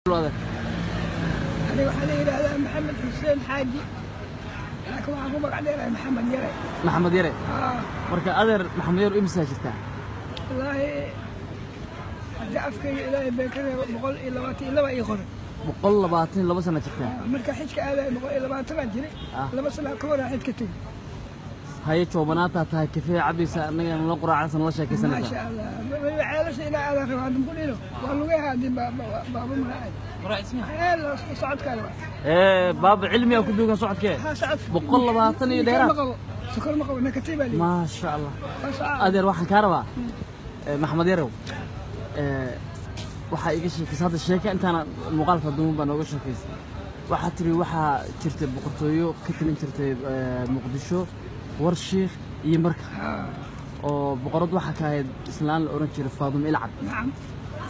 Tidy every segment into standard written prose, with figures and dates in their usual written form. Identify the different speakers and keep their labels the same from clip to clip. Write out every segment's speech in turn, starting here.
Speaker 1: الوضع
Speaker 2: أنا وحنا إلى هذا محمد حسين حاجي لكن معكم بعدين محمد يري
Speaker 1: محمد يري مركا أدر محمد يري إمسا شفتها
Speaker 2: والله ضعفك إلى بكرة بقول إلى وقت إلى ما يخرج
Speaker 1: بقول لباتين لبس أنا شفتها
Speaker 2: مركا حجك على بقول إلى ما ترجع لبس أنا كورة حجك تيجي
Speaker 1: هاي شوبناتها تاي كيفية عبيسة أنا نقرأ على سنة شيء كيسنة
Speaker 2: ما شاء الله عائلة إلى على خير هذا نقول له والله هذه باب مرأي اسمه لا صعد كلمة
Speaker 1: باب علمي أو كبير صعد كه بقول لباتين يدير
Speaker 2: سكر مقبل نكتيبة لي
Speaker 1: ما شاء الله أدر واحد كهرباء محمد يرو waxaa iga sheekaysa hadda sheeka intaan muuqaalka duuban baan uga sheekaystay waxaa tiri waxaa jirtay boqortooyo ka talin jirtay muqdisho warshiikh iyo marka oo boqorad waxa ka ahayd islaan la oran jiray Faadimo Ilcad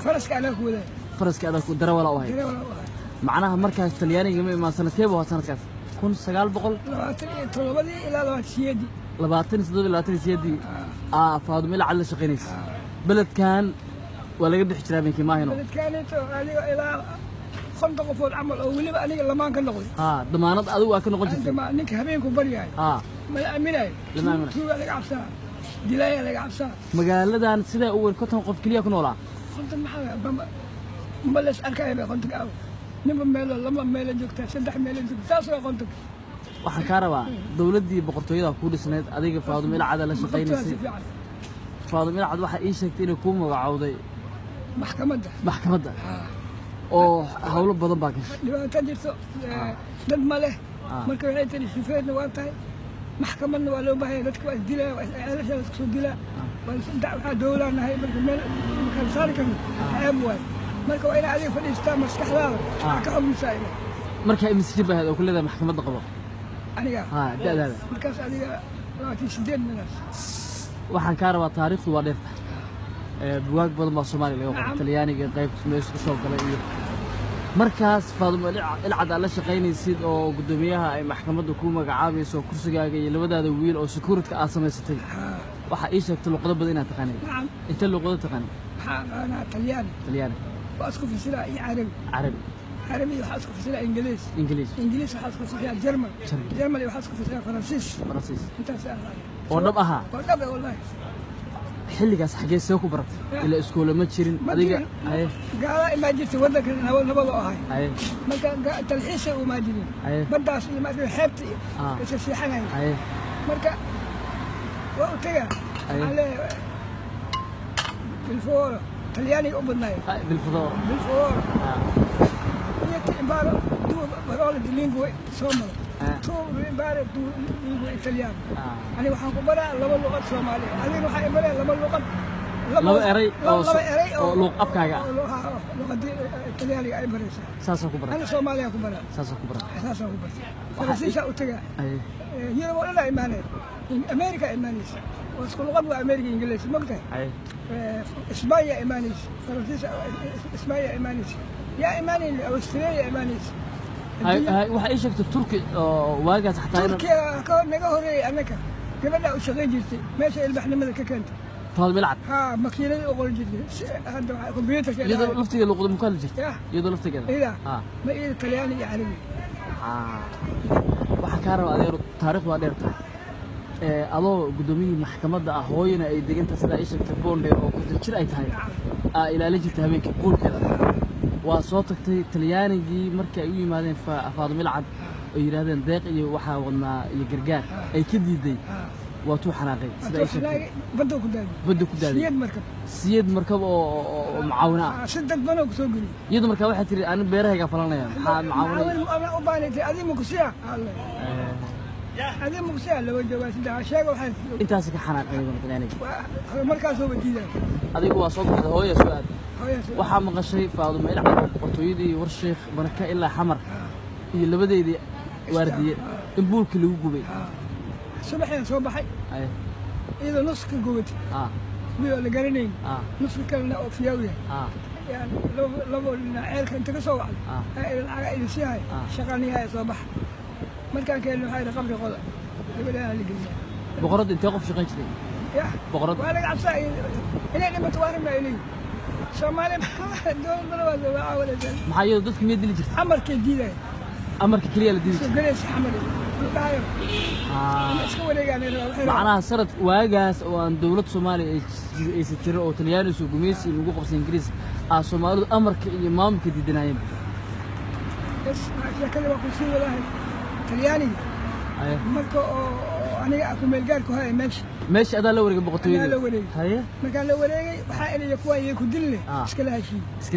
Speaker 2: faraska ala ku waday
Speaker 1: faraska ada ku darawal oo ahayd macnaha markaas talyaaniga ma imaan sanadkee baa sanadkaas 1927
Speaker 2: ilaa
Speaker 1: 27 Faadimo Ilcad la shaqeynaysa beledkan ولا قد حجرا منك ما هنا
Speaker 2: كانت إلى خمسة قفول عمل أو ولي بقى لي لما كان نقول
Speaker 1: ضمانات أدو أكن نقول
Speaker 2: أنت ما نك همينكم برياي ما أميناي
Speaker 1: لما أميناي
Speaker 2: شو لك عبسان دلايا لك عبسان
Speaker 1: مقالة ده سيدا أول كنت نقف كليا كن ولا
Speaker 2: كنت محاول مبلش أركاية كنت أول نبى ميل لما ميل جوكتا سدح ميل جوكتا تاسو كنت
Speaker 1: waxaan ka rabaa dawladii boqortooyada ku dhisneed adiga Faadimo Ilcad la shaqeynayay Faadimo Ilcad waxa ay sheegtay inay ku magacawday maxkamadda oo hawlo badan baa gashay
Speaker 2: dhibaato jirto dad ma leh marka waxay tiri shufeedna waa tahay maxkamadna waa loo baahay dadka waa dilaa ceelasha la soo dilaa waxa dawladnahay marka meel marka saari kan ayam waay marka waa in adiga fadhiistaa maskaxdaada ka xubnisaa
Speaker 1: marka imsi baahad oo kullada maxkamadda qabo
Speaker 2: aniga
Speaker 1: da'daada
Speaker 2: markaas adiga 28 minas
Speaker 1: waxaan ka rabaa taariikhdu waa dheerta بواق بدل ما الصومالي اللي هو الطلياني قريب سميش شوق قليل مركز فاضل العد على شقين يصير أو قدوميها أي محكمة حكومة عابس أو كرسي جاي لبدا دويل أو سكورة كأسماء ستين وحقيقة تلقط بدينا تقني
Speaker 2: نعم
Speaker 1: أنت اللقطة تقني
Speaker 2: أنا طلياني وأسكت في سلاح عربي وحاسك في سلاح إنجليزي وحاسك في سلاح جرمني وحاسك في سلاح فرنسيس أنت سأل
Speaker 1: وربها
Speaker 2: والله
Speaker 1: xilligaas xagee soo ku baratay ila iskool ma jirin adiga
Speaker 2: gaala ma jirto wadanka nabado ahay marka talxiis oo ma jirin badaas iyo ma xeebta ka siixanay marka waa taga ale بالفور talyaani u badnay
Speaker 1: بالفور
Speaker 2: imbaro parola di lingua somalo imbaro di lingua italiano ani waxaan ku baraa laba luqad Soomaali adiga waxa ay baraa laba luqad
Speaker 1: laba eray oo luq afkaaga
Speaker 2: luqadii talyaaniga ay baraysaa
Speaker 1: saas ku baraa
Speaker 2: ani Soomaaliya ku baraa saas ku baraa farasiisa u taga yiro wala iimaanay America iimaanaysa واسكو لغة أمريكا إنجليزي مقطع إسبانيا إيمانيس فرنسيس إسبانيا إيمانيس يا إيماني أستراليا إيمانيس
Speaker 1: هاي waxay sheegtay Turki waaga xataa
Speaker 2: Turkiya ka naga horeeyay anaka gabadha u shaqeyn jirtay meesha ilbaxnimada ka keentay
Speaker 1: Faadimo Ilcad
Speaker 2: makiinada u qol jirtay hadda waxa computer
Speaker 1: iyadoo laftiga luqada mukaal jirtay iyadoo laftigeeda
Speaker 2: ma ii talyaani iyo carabi
Speaker 1: waxa ka raba adeer taariikhdu waa dheertay adoo gudoomiyii maxkamadda ah hooyana ay deganta sida ay sheegtay boondheer oo ku jir ay tahay ilaalin jirtay habeenkii qoolkeeda waa soo tagtay talyaanigii markii ay u yimaadeen Faadimo Ilcad oo yiraahdeen deeq iyo waxa wadnaa iyo gargaar ay ka diiday waa tuu xanaaqay sida ay sheegtay badda ku daaday siyad markab oo macaawina
Speaker 2: saddex bano ku soo gali
Speaker 1: iyadoo markaa waxa tiri aan beerahayga falanaya maxaa macaawina
Speaker 2: ana u baanaytay adiga ku siya هذه مقصية لو جواز ده شيء وحد
Speaker 1: أنت هسه كحناق أيضا يعني
Speaker 2: مركز هو بديده
Speaker 1: هذه هو صوت هو يا سؤال وحام غشي فاضل ما يلعب قرطويدي والشيخ بركة إلا حمر اللي بدأ يدي واردية نبول كله جوبي
Speaker 2: صباحي إذا نص كجوتي بيقول لقرنين نص كلنا أوفياوية يعني لو عيالك أنت كسوع العائلة سياي شغالني هاي صباح markaan keenno waxay raqamka qoda gabadha la geliyaa
Speaker 1: boqorad intee qof shaqayn jiray
Speaker 2: ya
Speaker 1: boqorad
Speaker 2: waa laga cabsaa inay dhimato waa rabnaa inay Soomaali dowlad balwada waa wada jeel
Speaker 1: maxaa iyadoo dadka miyay dili jirtay
Speaker 2: amarkay diiday
Speaker 1: amarka kaliya la dili
Speaker 2: soo galaysa xamar dhaayo iska wareegaan
Speaker 1: macnaha sanad waagaas oo aan dowlad Soomaaliya ay jiro oo Talyaani soo gumaysi lagu qabsan Ingiriis Soomaalidu amarka iyo maamulka diidanayeen
Speaker 2: bas kale waa ku sii wadahay Talyaani marka oo aniga aku meel gaar ku hay meesha adaa la wareegay boqortooyada haye marka la wareegay waxa inay ku ay ku dilne iska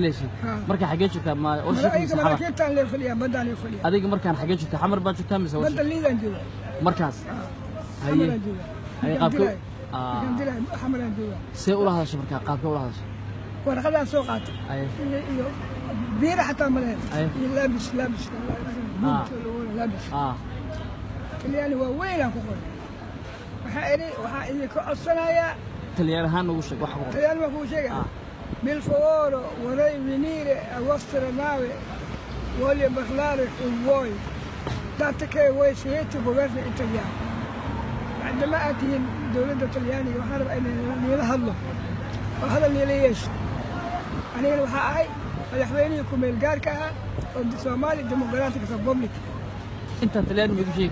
Speaker 2: leeshi marka xagee joogtaa ma oo sheekay marka keetan la faliya badaan la faliya
Speaker 1: adiga markaan xagee joogtaa xamar baa joogtaa mise
Speaker 2: badda liidan jooga
Speaker 1: markaas haye haye qaabka xamaran jooga see ula hadashay marka qaabka ula hadashay
Speaker 2: warqadan soo qaatay iyo biir xataa ma leh labis Talyaani waa weyn aan ku qoray waxa ay ku codsanaya
Speaker 1: Talyaani ahaan ugu sheeg wax qoray
Speaker 2: Talyaani ma ku sheegay bil favore vorrei venire a vostra nave voglio parlare con voi dato che voi siete governo italiano عندما أتي الدولة الطليانية وحارب أن يلهضوا وهذا اللي ليش أنا الوحاء الحويني يكون الجاركة والصومالي الديمقراطية الريبوبليك
Speaker 1: أنت طلياني ما تجيك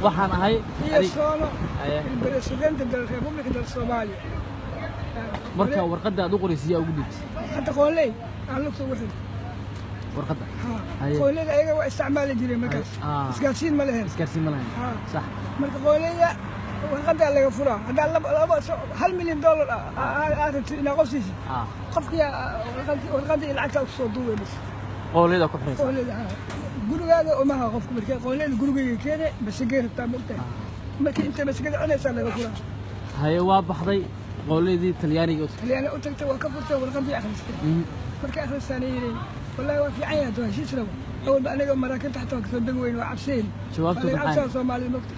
Speaker 1: وحنا هاي
Speaker 2: هي صونو البريسيدنت الريبوبليك الصومالية
Speaker 1: مركا ورقدة دغري سيا وجدت
Speaker 2: حتى قول لي قال لك واحد
Speaker 1: ورقدة
Speaker 2: قول لي أيوة استعمال الجريمة مكاس إسكارسين ملهن
Speaker 1: صح
Speaker 2: مركا قول لي ورقدة اللي غفرها هذا $1 مليون هذا ناقصي قفك يا ورقدة العتاق الصدوة بس
Speaker 1: قول لي كحرس
Speaker 2: قول لي قولوا هذا وما قفك مركا قول لي قولوا كذا بس غير تاملته مركا أنت بس كذا أنا سأل غفرها
Speaker 1: هاي واضح ضي قول لي دي تلياني قلت
Speaker 2: تلياني قلت وكفرته ورقدة أخرس مركا آخر الثانيين والله في عينه شو يسلم أول ما أنا مرة كنت تحت وقت الدقوين وعبسين
Speaker 1: شوفت
Speaker 2: عبسين صومالي المكتب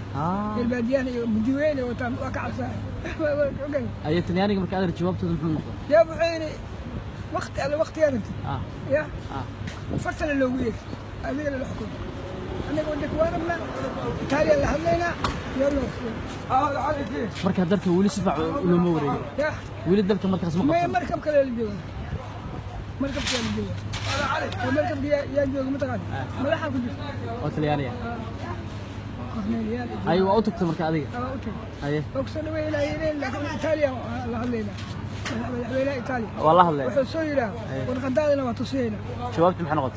Speaker 2: البادياني مديوين وتم وكعبسين
Speaker 1: أي تنياني مركز قادر جوابته الفلوس
Speaker 2: يا أبو عيني وقت على وقت يا أنت يا فصل اللويك هذه الحكم أنا أقول لك وارمنا إيطاليا اللي حلينا يلا
Speaker 1: مركز درك ولي سبع ولا موري ولد درك مركز
Speaker 2: ما مركب كلا الجو مركب كلا الجو المركب يا جو متغادي ملحق كل
Speaker 1: أوتليانية أيوة أوتك مركز هذه أيه
Speaker 2: أقصد وين أيين لكن إيطاليا الله علينا وين إيطاليا
Speaker 1: والله الله
Speaker 2: وحصينا ونقدرنا ما تصينا
Speaker 1: شبابت محن غد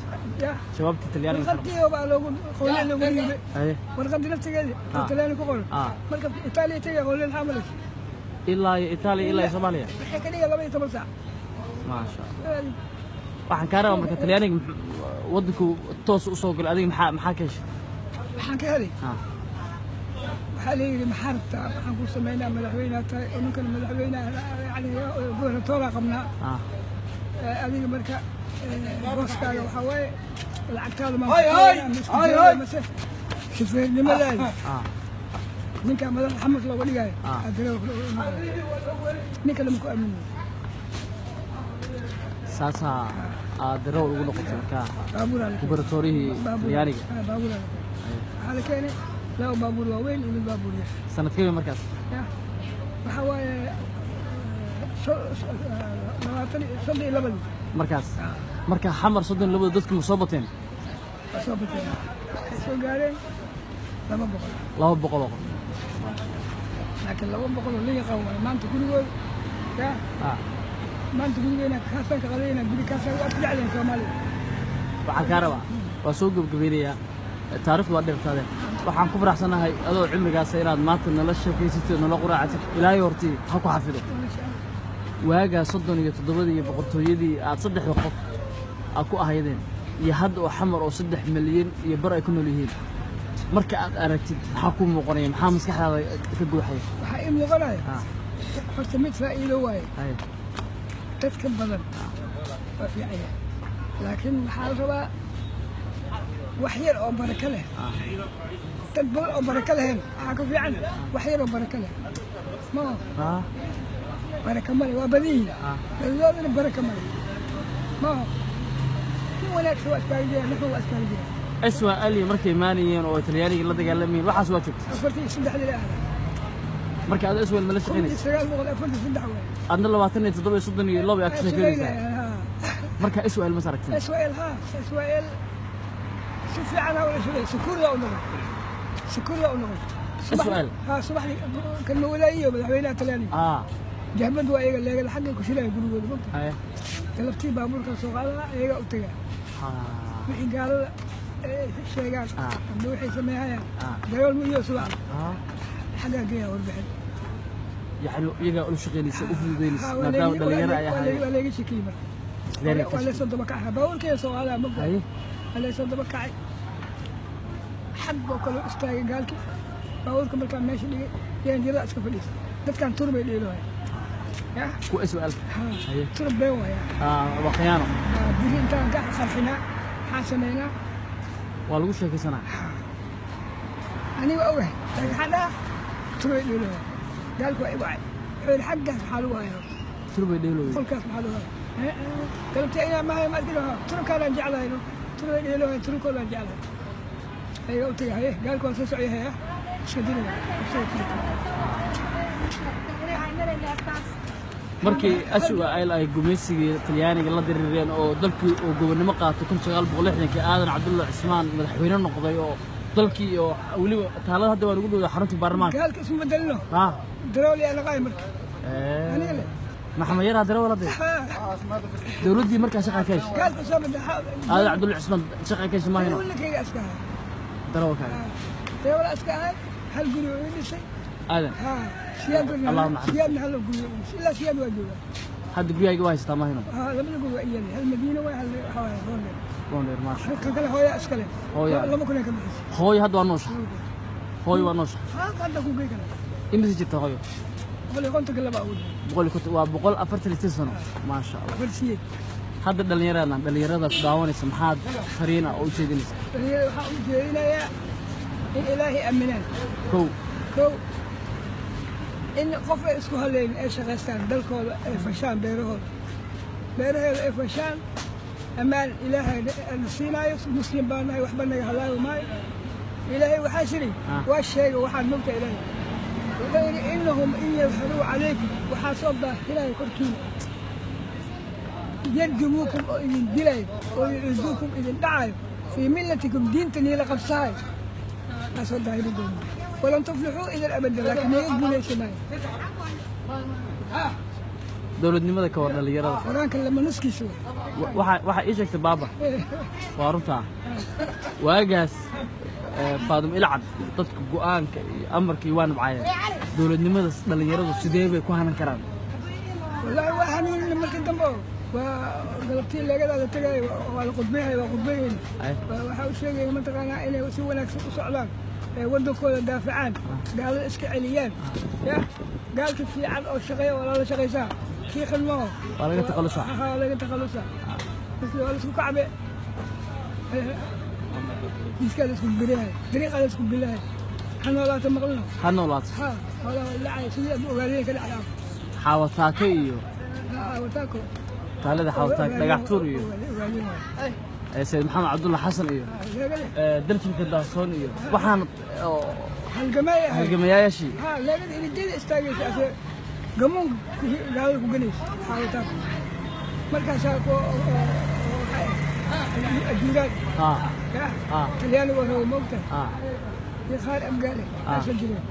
Speaker 1: شبابت التلياني
Speaker 2: خدتيه وبقى لو قولنا لو قولنا
Speaker 1: أيه
Speaker 2: ونقدر نفسك التلياني كقول مركب إيطاليا تيجي قولنا حملك
Speaker 1: إلا إيطاليا إلا صوماليا
Speaker 2: الحكاية دي يلا 8 ساعة
Speaker 1: ما شاء الله waxaan ka rabaa marka Talyaaniga wadanku toos u soo gal adiga maxaa ka heshay
Speaker 2: waxaan ka helay waxa leeyahay maxarta waxaan ku sameeynaa madaxweynaha tahay oo ninkan madaxweynaha yani gobolka qabnaa adiga marka booskaaga waxa waaye lacagtaada ma shifeernimadaada ninka madax xamaq looga dhigayo ninka lama ku aamino ساسا درو ugu noqotay marka gubernatorihi Talyaaniga hal keenay laba baabuur waaweyn iyo baabuur yar sanadkii markaas waxa waaye 32 markaas marka xamar 32 dadku soo bateen soo gaareen 200 laakiin 200 la yaqaan maanta kuligood ما أنت قلنا كاسان كغلينا بدي كاسان وأرجع لين كمال. وحكاروا وسوق بقبيلية تعرف الوضع هذا وحن كبر أحسن هاي هذا عمري قاس إيراد مات إن لا شيء في ستة إن لا قرعة إلى يورتي حكوا حفظه. وهاجا صدقني يتضبطي بقطو يدي أتصدق وقف أكو أهيدين يهد وحمر وصدق مليون يبرأ يكونوا ليهين. مركا أركتي حكومة مقرنين حامس كحلا كجوا حي. حقيقي مقرنين. فرتمت فائدة واي. تذكر بدن وفي عيال لكن حالها وحير أو بركة له تدبر أو بركة لهم حكوا في عنه وحير أو بركة له ما بركة مالي وبديه الزود بركة مالي ما ولا شو أسكالية نحو أسكالية
Speaker 1: أسوأ اللي مركي مانيين أو إيطالياني اللي قال لمين وحاسوا شفت
Speaker 2: أفرتي سندح لي الأهل
Speaker 1: marka aad isweel ma la shaqeynaysaa
Speaker 2: sagaal boqol afar saddex way
Speaker 1: adna 27 soddon iyo laba ka shaqeynaysaa marka isweel ma saragtay
Speaker 2: isweel si fiican oo la shaqeeyay شكور له ونقول
Speaker 1: السؤال
Speaker 2: ها صباح لي كان ولايه مدحوينها تلاني جهبد waa iyaga leegal xagga ku shilay gurigooda maanta galabtii baabuurka soo qaada iyaga u tagay wixii gaalada sheegaan ama wixii sameeyaan garool iyo subax xagga geeya warbixin يعني iyaga u shaqeynaysa u fududeynaysa maadaama dhalinyaro ay ahaayeen waa leega shaqeeyay wala soo daba kacay baabuurka soo qaada ma baa wala soo daba kacay حق وكله استاجي قالك باورك مركان ماشي دي يعني جرا اسك فديس دد كان تربي ديلو يا كو سؤال تربي ويا وخيانه دي انت قاعد خلفنا حاسمينا والو شيكسنا اني اوه حدا تربي ديلو قالك واي واي الحق حالو هاي تربي ديلو كل كاس حالو قلت يا ما هي ما ادري ترك انا جعلها تربي ديلو ترك ولا جعلها ايوه قلت له قال كون سوسو يا شدينا markii aswa ay gumeysiga Talyaaniga la dirireen oo dalkii oo gobonimo qaato 1960 aadan Cabdulla Cismaan madaxweyne noqday oo dalkii oo waliba taalada hadda waan ugu dhawaa xarunta baarlamaanka gaalka isma bedelno darawli ana qaay marka aniga maxamed yara darawli hadda dawladii markaa shaqa ka heshay gaalka soo madaxa aadan Cabdulla Cismaan shaqa ka heshay ma hayno دروك دروك أسكان هل قولوا إيه شيء؟ هذا سيادنا اللهم سيادنا هل قولوا إلا سياد وجوه هاد قوي جواز تمام هنا لما نقول إياني هالمدينة ولا هالحوايا رونير ماشي كلا هويا أسكالين هويا لما كنا كم هويا هاد وانوش هويا هذا كوجي كنا إمتى جت هويا بقول كنت كلا بقول أفرت الاستثناء ما شاء الله كل شيء هذا دليرنا دعواني سمحات فرينا أو شيء دينيس. دليرنا إلهي أمنان. كو إن قف إسكو هالين إيش غستان دلكو فشان بيرهول فشان أمان إلهي السيناء مسلم بانا وحبنا هلاي وماي إلهي وحاشري والشيء وحد مبتع إلهي وغير إنهم إن يظهروا عليك وحاصب إلهي كركين يرجموكم إذن دلاي ويعزوكم إذن دعاي في ملتكم دين تني لقب صاي أسود هاي الدنيا ولن تفلحوا إلى الأبد لكن يقبل يسمعي dowladnimada ka warna dhalinyarada waraanka lama nuskiiso
Speaker 1: waxa ii sheegtay baaba waa runta waagaas faadum ilcad dadka go'aanka iyo amarkii waan nabcayeen dowladnimada dhalinyaradu sidee bay ku hanan karaan
Speaker 2: wallahi waa hanin markii dambe وقلبتي اللي قاعدة تجاي والقطبيها وقطبين وحاول شيء ما تقانا إنه يسوي ناس وصعلان ودوا كل الدافعان قال الإسكعيليان يا قال كيف في عن أو شقية ولا شقية ساعة كيف الماء
Speaker 1: ولا تقلصها
Speaker 2: ولا تقلصها بس لو اسمه كعبة يسكال اسمه بريها طريقة اسمه بالله حنولات مغلنا
Speaker 1: حنولات
Speaker 2: ولا لا يسوي أبو غالي كده على
Speaker 1: حاوتاكي
Speaker 2: حاوتاكو
Speaker 1: تالده حاوتاك دغاxtuur iyo سيد محمد عبد الله حسن iyo dalkiisa daahsoon iyo waxaan halgamayaashii
Speaker 2: leeyahay in diin istaagay gamoon gaal ku ganeys xaawataak markaas ko ajuuraan talyaani waa moogta ya khaar abgaale asal jireen